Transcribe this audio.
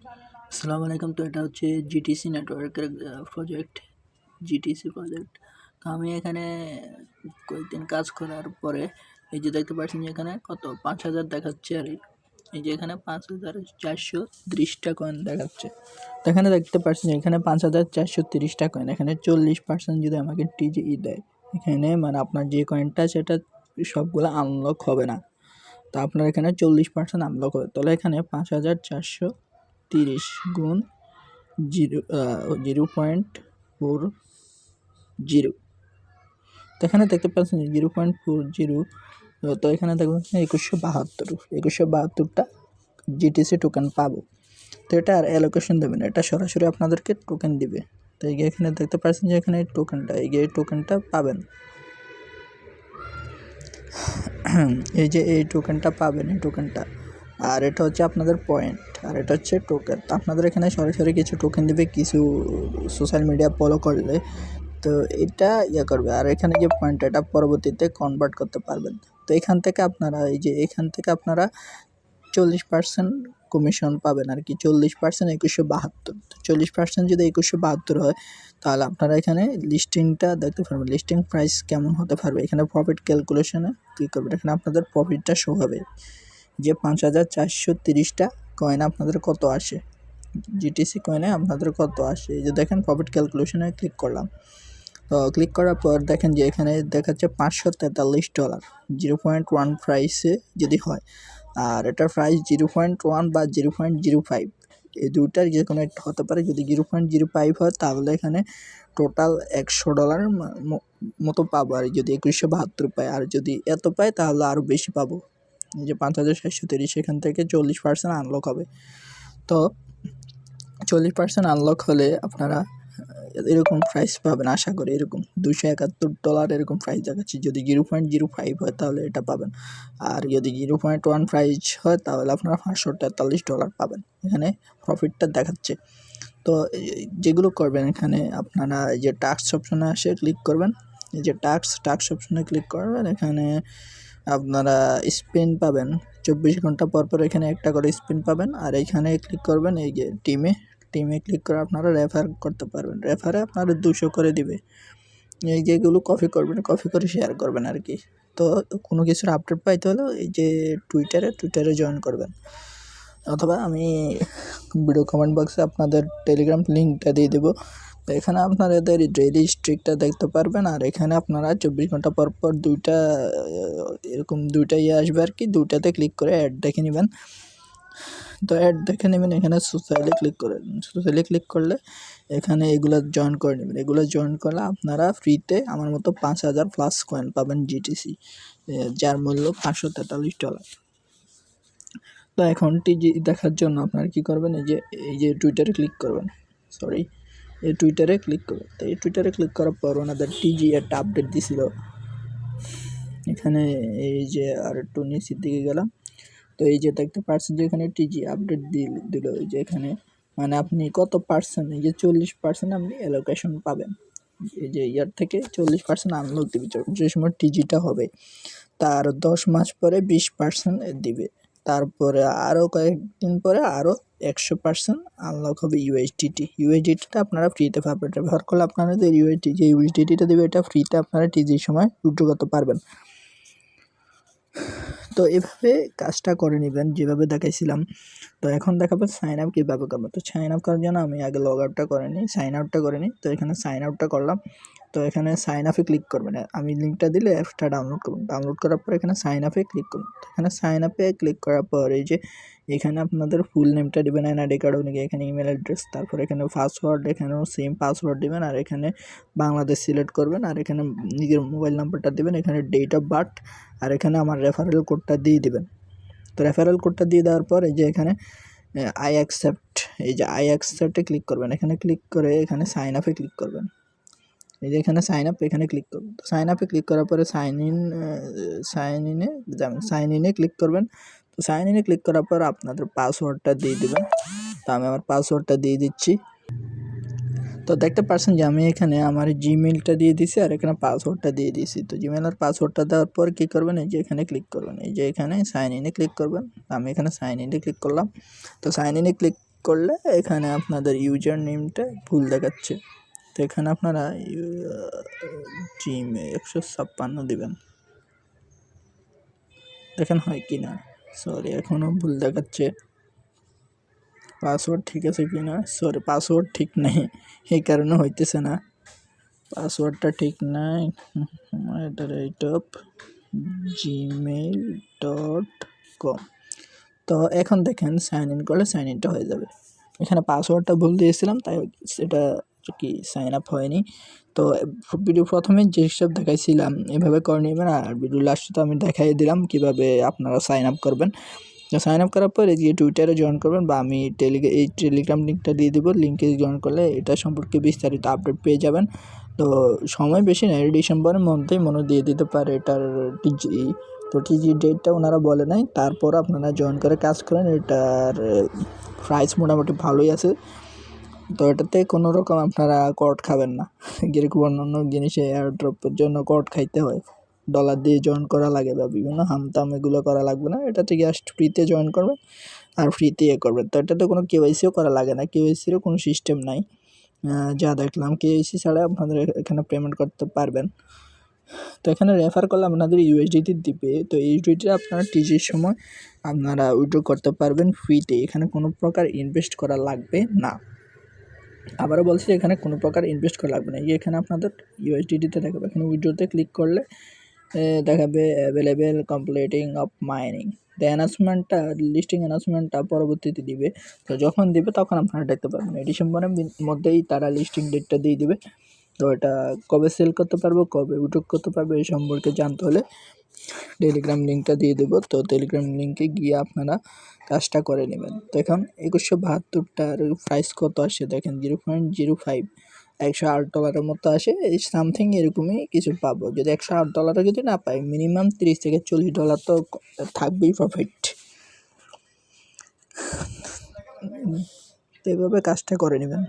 আসসালামু আলাইকুম। তো এটা হচ্ছে জিটিসি নেটওয়ার্কের প্রজেক্ট, জিটিসি প্রজেক্ট। তো আমি এখানে কয়েকদিন কাজ করার পরে এই যে দেখতে পাচ্ছেন যে এখানে কত 5,000 দেখাচ্ছে, আর এই যে এখানে 5,430টা কয়েন দেখাচ্ছে। তো এখানে দেখতে পাচ্ছেন যে এখানে 5,430টা কয়েন, এখানে 40% যদি আমাকে টিজিই দেয় এখানে, মানে আপনার যে কয়েনটা সেটা সবগুলো আনলক হবে না। তো আপনার এখানে 40% আনলক হবে, তাহলে এখানে 5,430 গুণ 0.40। তো এখানে দেখতে পাচ্ছেন 0.40। তো এখানে দেখবেন 2172টা জিটিসি টোকেন পাবো। তো এটা আর অ্যালোকেশন দেবে না, এটা সরাসরি আপনাদেরকে টোকেন দিবে। তো এখানে দেখতে পাচ্ছেন যে এখানে এই টোকেনটা পাবেন। এই যে এই টোকেনটা পাবেন, এই টোকেনটা, আর এটা হচ্ছে আপনাদের পয়েন্ট, আর এটা হচ্ছে টোকেন। তো আপনাদের এখানে সরাসরি কিছু টোকেন দিবে কিছু সোশ্যাল মিডিয়া ফলো করলে, তো এটা করবে। আর এখানে যে পয়েন্ট, এটা পরবর্তীতে কনভার্ট করতে পারবেন। তো এখান থেকে আপনারা 40% কমিশন পাবেন আর কি, 40% 2172। 40% যদি 2172 হয়, তাহলে আপনারা এখানে লিস্টিংটা দেখতে পারবেন, লিস্টিং প্রাইস কেমন হতে পারবে। এখানে প্রফিট ক্যালকুলেশনে ক্লিক করবেন, এখানে আপনাদের প্রফিটটা শো হবে যে 5,430টা কয়েন আপনাদের কত আসে, জিটিসি কয়েনে আপনাদের কত আসে। এই যে দেখেন প্রফিট ক্যালকুলেশনে ক্লিক করলাম। তো ক্লিক করার পর দেখেন যে এখানে দেখাচ্ছে $543, 0.1 প্রাইসে যদি হয়, আর এটার প্রাইস 0.1 বা 0.05, এই দুইটার যে কোনো একটা হতে পারে। যদি 0.05 হয় তাহলে এখানে টোটাল $100 মতো পাবো, আর যদি 2172 পাই, আর যদি এত পাই তাহলে আরও বেশি পাবো। এই যে 5,430, এখান থেকে 40% আনলক হবে। তো 40% আনলক হলে আপনারা এরকম প্রাইস পাবেন, আশা করি এরকম $271 এরকম প্রাইস দেখাচ্ছি। যদি 0.05 হয় তাহলে এটা পাবেন, আর যদি 0.1 প্রাইস হয় তাহলে আপনারা $543 পাবেন। এখানে প্রফিটটা দেখাচ্ছে। তো যেগুলো করবেন, এখানে আপনারা এই যে টাস্ক অপশনে আসে ক্লিক করবেন, এই যে টাস্ক অপশনে ক্লিক করবেন। এখানে আপনারা স্পিন পাবেন 24 ঘন্টা পর পর, এখানে একটা করে স্পিন পাবেন। আর এখানে ক্লিক করবেন, এই যে টিমে ক্লিক করে আপনারা রেফার করতে পারবেন। রেফারে আপনারা 200 করে দিবে। এই যেগুলো কপি করে শেয়ার করবেন আর কি। তো কোনো কিছুর আপডেট পাইতে হলে এই যে টুইটারে জয়েন করবেন, অথবা আমি ভিডিও কমেন্ট বক্সে আপনাদের টেলিগ্রাম লিঙ্কটা দিয়ে দেবো। তো এখানে আপনারা এদের ডেইলি স্ট্রিকটা দেখতে পারবেন, আর এখানে আপনারা 24 ঘন্টা পর পর এরকম দুইটা আসবে আর কি, দুইটাতে ক্লিক করে অ্যাড দেখে নেবেন। তো অ্যাড দেখে নেবেন, এখানে সোশ্যালি ক্লিক করলে এখানে এগুলো জয়েন করে নেবেন। এগুলো জয়েন করলে আপনারা ফ্রিতে আমার মতো 5,000+ কয়েন পাবেন জিটিসি, যার মূল্য $543। তো এখন টিজি দেখার জন্য আপনারা কী করবেন, এই যে টুইটারে ক্লিক করবেন, এই টুইটারে ক্লিক করবেন। তো এই টুইটারে ক্লিক করার পর ওনাদের টিজি একটা আপডেট দিছিল। এখানে এই যে আর একটু নিচের দিকে গেলাম, তো এই যে দেখতে পাচ্ছেন যে এখানে টিজি আপডেট দিল। এই যে এখানে মানে আপনি কত পার্সেন্ট, এই যে 40% আপনি অ্যালোকেশন পাবেন। এই যে ইয়ার থেকে 40% আনলক দিবে যে সময় টিজিটা হবে, তার 10 মাস পরে 20% দিবে। তারপরে আরও কয়েকদিন পরে আরও 100% আনলক হবে ইউএসডিটিটা আপনারা ফ্রিতে পাবেন। ব্যবহার করলে আপনাদের ইউএসডিটিটা দেবে, এটা ফ্রিতে আপনারা টিজির সময় উইথড্র করতে পারবেন। তো এভাবে কাজটা করে নেবেন যেভাবে দেখাইছিলাম। তো এখন দেখাবো সাইন আপ কীভাবে করবো। তো সাইন আপ করার জন্য আমি আগে লগ আউটটা করে নিই, সাইন আউটটা করে নিই। তো এখানে সাইন আউটটা করলাম। তো এখানে সাইন আপে ক্লিক করবেন, আমি লিঙ্কটা দিলে অ্যাপসটা ডাউনলোড করুন। ডাউনলোড করার পর এখানে সাইন আপে ক্লিক করুন। তো এখানে সাইন আপে ক্লিক করার পর এই যে এখানে আপনাদের ফুল নেমটা দেবেন, এনআইডি কার্ড অনুযায়ী, এখানে ইমেল অ্যাড্রেস, তারপর এখানে পাসওয়ার্ড, এখানেও সেম পাসওয়ার্ড দেবেন, আর এখানে বাংলাদেশ সিলেক্ট করবেন, আর এখানে নিজের মোবাইল নাম্বারটা দেবেন, এখানে ডেট অফ বার্থ, আর এখানে আমার রেফারেল কোডটা দিয়ে দেবেন। তো রেফারেল কোডটা দিয়ে দেওয়ার পর এই যে এখানে আই অ্যাকসেপ্টে ক্লিক করবেন। এখানে ক্লিক করে এখানে সাইন আপে ক্লিক করবেন। এই যে এখানে সাইন আপ, এখানে ক্লিক করবেন। তো সাইন আপে ক্লিক করার পরে সাইন ইনে ক্লিক করবেন। তো সাইন ইনে ক্লিক করার পর আপনাদের পাসওয়ার্ডটা দিয়ে দেবেন। তো আমি আমার পাসওয়ার্ডটা দিয়ে দিচ্ছি। তো দেখতে পাচ্ছেন যে আমি এখানে আমার জিমেলটা দিয়ে দিছি, আর এখানে পাসওয়ার্ডটা দিয়ে দিয়েছি। তো জিমেল আর পাসওয়ার্ডটা দেওয়ার পর কী করবেন, এই যে এখানে ক্লিক করবেন, এই যে এখানে সাইন ইনে ক্লিক করবেন। আমি এখানে সাইন ইনে ক্লিক করলাম। তো সাইন ইনে ক্লিক করলে এখানে আপনাদের ইউজার নেমটা ভুল দেখাচ্ছে, তো এখানে আপনারা জিমেল 156 দিবেন, দেখেন হয় কি না। সরি এখনও ভুল দেখাচ্ছে। পাসওয়ার্ড ঠিক আছে কি না, সরি পাসওয়ার্ড ঠিক নেই, এই কারণে হইতেছে না, পাসওয়ার্ডটা ঠিক নাই। @gmail.com। তো এখন দেখেন সাইন ইন করলে সাইন ইনটা হয়ে যাবে। এখানে পাসওয়ার্ডটা ভুল দিয়েছিলাম, তাই সেটা কি সাইন আপ হয়নি। তো ভিডিও প্রথমে যেসব দেখাইছিলাম এভাবে করে নেবেন, আর ভিডিও লাস্টে তো আমি দেখাই দিলাম কীভাবে আপনারা সাইন আপ করবেন। তো সাইন আপ করার পরে যে টুইটারে জয়েন করবেন, বা আমি এই টেলিগ্রাম লিঙ্কটা দিয়ে দেবো, লিঙ্কে জয়েন করলে এটা সম্পর্কে বিস্তারিত আপডেট পেয়ে যাবেন। তো সময় বেশি নেই, ডিসেম্বরের মধ্যেই মনে দিয়ে দিতে পারে এটার টিজি। তো টিজি ডেটটা ওনারা বলে নাই, তারপর আপনারা জয়েন করে কাজ করেন। এটার প্রাইস মোটামুটি ভালোই আছে, তো এটাতে কোনো রকম আপনারা কট খাবেন না, যেরকম অন্যান্য জিনিসে এয়ারড্রপের জন্য কট খাইতে হয়, ডলার দিয়ে জয়েন করা লাগে বা বিভিন্ন হামতাম এগুলো করা লাগবে না। এটা থেকে জাস্ট ফ্রিতে জয়েন করবেন আর ফ্রিতে করবেন। তো এটাতে কোনো কেওয়াইসিও করা লাগে না, কেওয়াইসিরও কোনো সিস্টেম নাই। যা দেখলাম কেওয়াইসি ছাড়া আপনাদের এখানে পেমেন্ট করতে পারবেন। তো এখানে রেফার করলে আপনাদের ইউএসডিটি দিবে, তো ইউএসডিটি আপনারা টিজির সময় আপনারা উইথড্র করতে পারবেন ফ্রিতে, এখানে কোনো প্রকার ইনভেস্ট করা লাগবে না। আবারও বলছি এখানে কোনো প্রকার ইনভেস্ট করা লাগবে না। এখানে আপনাদের ইউএসডিটিতে দেখাবে, এখানে উইথড্রোতে ক্লিক করলে দেখাবে অ্যাভেলেবেল কমপ্লিটিং অফ মাইনিং। তো অ্যানাউন্সমেন্টটা লিস্টিং অ্যানাউন্সমেন্টটা পরবর্তীতে দিবে, তো যখন দিবে তখন আপনারা দেখতে পারবেন। এই ডিসেম্বরের মধ্যেই তারা লিস্টিং ডেটটা দিয়ে দিবে। তো এটা কবে সেল করতে পারবো, কবে উইথড্র করতে পারবো এই সম্পর্কে জানতে হলে টেলিগ্রাম লিঙ্কটা দিয়ে দেবো, তো টেলিগ্রাম লিঙ্কে গিয়ে আপনারা কাজটা করে নেবেন। তো এখন 2172টার প্রাইস কত আসে দেখেন, 0.05, $108 মতো আসে, এই সামথিং এরকমই কিছু পাবো। যদি $108 যদি না পাই, মিনিমাম $30 থেকে $40 তো থাকবেই প্রফিট। তো এভাবে কাজটা করে নেবেন।